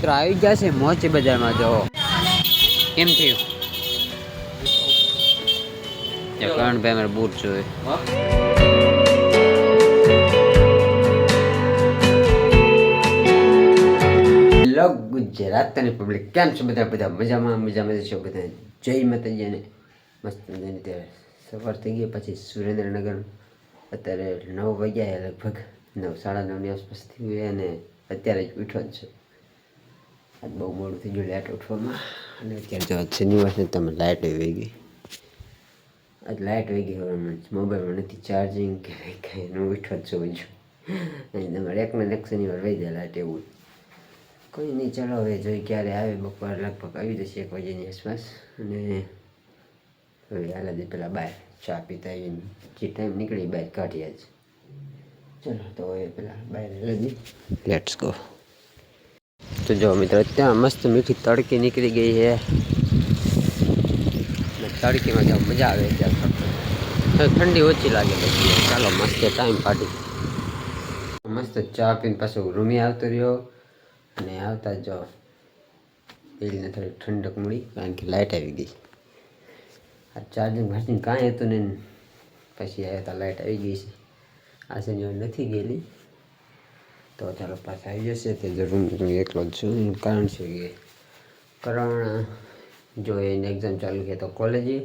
મિત્રો આવી ગયા છે મોચી બજારમાં. જો કેમ થયું કરણભાઈ અમારે બૂટ જોઈએ. હેલો ગુજરાતની પબ્લિક, કેમ છો બધા? બધા મજામાં છો બધા? જય માતાજી. અને મસ્ત મજાની ત્યારે સવાર થઈ ગઈ. પછી સુરેન્દ્રનગર અત્યારે 9 વાગ્યા, લગભગ 9:30ની આસપાસ થયું હોય અને અત્યારે જ ઉઠો જ છે. આજ બહુ મોડું થઈ ગયું લાઇટ ઉઠવામાં. અને અત્યારે જો શનિવાર છે, તમે લાઇટ વહી ગઈ. આજ લાઇટ વહી ગઈ. હવે મોબાઈલમાં નથી ચાર્જિંગ કે કંઈ, હું ઉઠો જ છું. અહીં તમારે એકને એક શનિવાર વહી જાય લાઇટ, એવું કોઈ નહીં. ચાલો હવે જોઈ ક્યારે આવે. બપોર લગભગ આવી જશે 1 વાગ્યાની આસપાસ. અને હવે હાલ જ પેલા બહાર ચા પીતા આવીને જે ટાઈમ નીકળી બહાર કાઢ્યા જ. ચલો તો હવે પેલા બહાર લઈ લેટ્સ ગો. તો જો મિત્રો ત્યાં મસ્ત મીઠી તડકી નીકળી ગઈ છે. તડકીમાં જાવ મજા આવે. ત્યાં ઠંડી ઓછી લાગે. પછી ચાલો મસ્ત ટાઈમ કાઢી મસ્ત ચા પીને પાછો રૂમી આવતો રહ્યો. અને આવતા જો પેલીને થોડી ઠંડક મળી, કારણ કે લાઇટ આવી ગઈ. આ ચાર્જિંગ વાર્જિંગ કાંઈ હતું ને, પછી આવ્યા હતા લાઇટ આવી ગઈ છે. આ શનિવાર નથી ગયેલી, તો ચાલો પાછા આવી જશે. તે જરૂર એકલો જ છું. કારણ છે કે કરણ જો એને એક્ઝામ ચાલુ છે તો કોલેજે,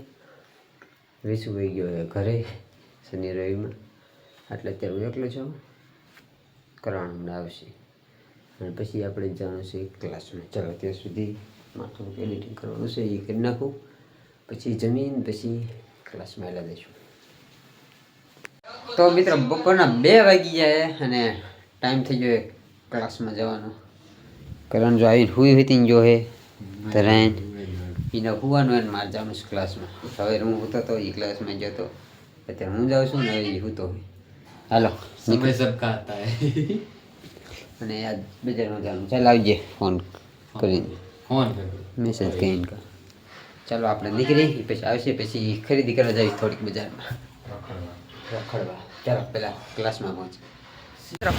વિસુ વહી ગયો હોય ઘરે શનિ રવિમાં. એટલે અત્યારે હું એકલો છું. કરણ હમણાં આવશે અને પછી આપણે જવાનું છે ક્લાસમાં. ચાલો ત્યાં સુધી માથું એડિટિંગ કરવાનું છે, એ કરી નાખું. પછી જમીન પછી ક્લાસમાં એલા દઈશું. તો મિત્રો બપોરના 2 વાગી જાય અને ટાઈમ થઈ ગયો ક્લાસમાં જવાનો. કરણ જો આવીને હુઈ હતી જો હે તરાઈન એને હુવાનું એને મારે જવાનું છે ક્લાસમાં. હવે હું હોતો તો એ ક્લાસમાં ગયો તો, અત્યારે હું જાઉં છું ને હવે એ હોતો હોય. હાલો સમય સબકા આતા હે. અને યાદ બજારમાં જવાનું. ચાલ આવજે ફોન કરીને, મેસેજ કરીને કહો. ચાલો આપણે નીકળી પછી આવશે. પછી ખરીદી કરવા જઈશ થોડીક બજારમાં રખડવા. ચાલો પેલા ક્લાસમાં પહોંચે.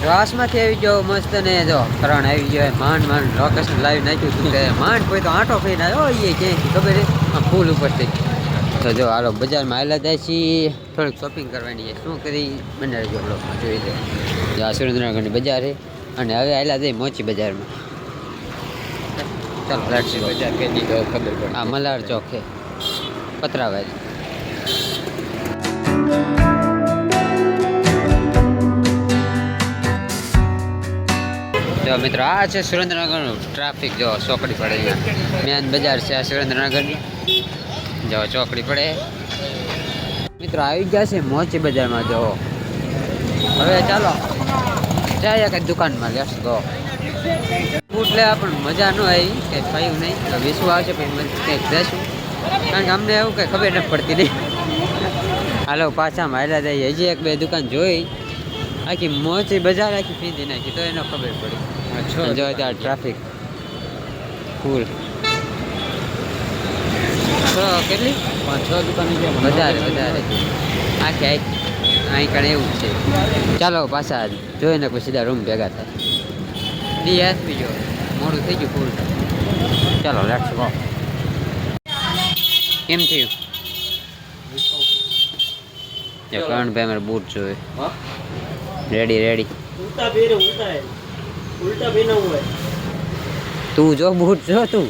ક્લાસમાંથી આવી ગયો મસ્ત. ને જો કરણ આવી ગયો. માંડ લોકેશન લાવી નાખ્યું હતું કે માંડ કોઈ તો આંટો ફરીને આવ્યો. એ ક્યાંય ખબર છે આ ફૂલ ઉપરથી. તો જો હાલો બજારમાં આવેલા જાય છીએ. થોડીક શોપિંગ કરવાની છે. શું કરી બનાવી ગયો બ્લોકમાં જોઈ લે. જો આ સુરેન્દ્રનગરની બજાર છે. અને હવે આવેલા જાય મોચી બજારમાં. ચાલો લાટસી બજાર કઈ નહીં ખબર પડે. આ મલાર ચોક છે, પતરાવાળી. જો મિત્રો આ છે સુરેન્દ્રનગરનું ટ્રાફિક. જો ચોકડી પડે અહીંયા મેન બજાર છે આ સુરેન્દ્રનગરની. જો ચોકડી પડે. મિત્રો આવી ગયા છે મોચી બજારમાં. જો હવે ચાલો જાય કઈ દુકાનમાં. Let's go. બૂટ લેવા પણ મજા ન આવી, કંઈ થયું નહીં. તો વિશ્વ આવશે પછી કંઈક જઈશું, કારણ કે અમને એવું કંઈ ખબર નથી પડતી નહીં. હાલો પાછા માયલા જઈએ. હજી 1-2 દુકાન જોઈ. આખી મોચી બજાર આખી ફીંધી નાખી તો એને ખબર પડી. જો ત્યાં ટ્રાફિક ફૂલ. કેટલી 5-6 દુકાન વધારે આખી અહીં કણ એવું જ છે. ચાલો પાછા જોઈને પછી સીધા રૂમ ભેગા થાય. ડીએસ બીજો મોડું થઈ ગયું ફૂલ. ચાલો લેટ્સ ગો. કેમ થયું કરણભાઈ અમારે બૂટ જોઈએ. રેડી તું જો બૂટ જો તું.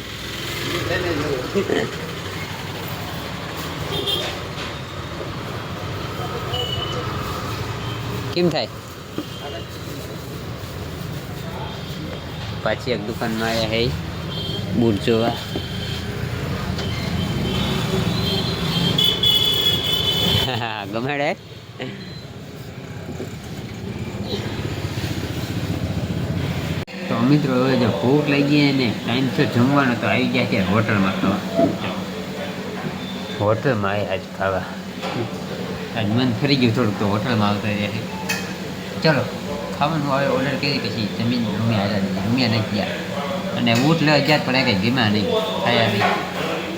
કેમ થાય? પાછી એક દુકાનમાં આવ્યા હે બૂટ જોવા. ગમેડે. તો મિત્રો હવે જો ભૂખ લાગી ને ટાઈમ છે જમવાનો, તો આવી ગયા છે હોટલમાં ખાવા. હોટલમાં આવ્યા આજ ખાવા. આજ મન ફરી ગયું થોડુંક, તો હોટલમાં આવતા રહ્યા. ચાલો ખાવાનું હવે ઓર્ડર કરી પછી જમીન રૂમિયા નથી ગયા. અને બૂટ લેવા ગયા પણ કંઈ ધીમા નહીં ખાયા નહીં.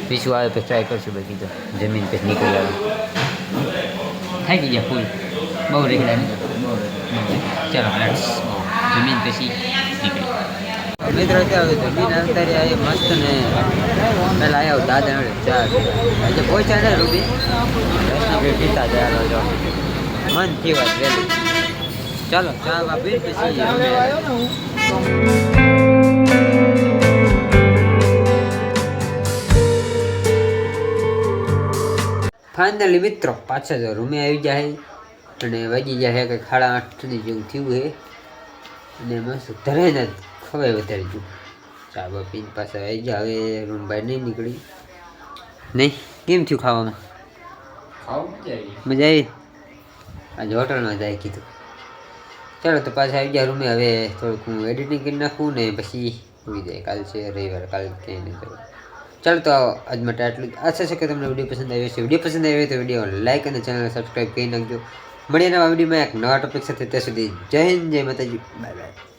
પીછું આવે પછી ટ્રાય કરશું. બાકી તો જમીન પછી નીકળી આવે. થાકી ગયા ફૂલ, બહુ રેગડા નહીં. ચાલો લેટ્સ જમીન પછી નીકળી. મિત્રો અત્યારે જમીન આવતા રહ્યા મસ્ત ને પેલા આવ્યા દાદા ચા આજે પહોંચ્યા ને રૂબી પીતા જાય જો મન થી વાત વેલી ચાલો ચા વાપી પછી ફાઇનલી મિત્રો પાછા જો રૂમે આવી જાય અને વાગી જાય કે 8:30 જેવું થયું છે અને મસ્ત ધરે ને ખવાય વધારે ગયું ચા બા પીને પાછા આવી ગયા હવે રૂમ બહાર નહીં નીકળી નહીં કેમ થયું ખાવામાં મજા આવી આજે હોટલમાં જાય કીધું ચાલો તો પાછા આવી ગયા રૂમે હવે થોડુંક હું એડિટિંગ કરી નાખું ને પછી હોઈ જાય કાલ છે રવિવાર કાલ ક્યાંય નહીં જવું ચાલો તો આજ માટે આટલું આશા છે કે તમને વિડીયો પસંદ આવ્યો છે વિડીયો પસંદ આવ્યો તો વિડીયો લાઈક અને ચેનલ સબસ્ક્રાઈબ કરી નાખજો મળીએ નવા વિડીયોમાં એક નવા ટોપિક સાથે ત્યાં સુધી જય હિન્દ જય માતાજી બાય બાય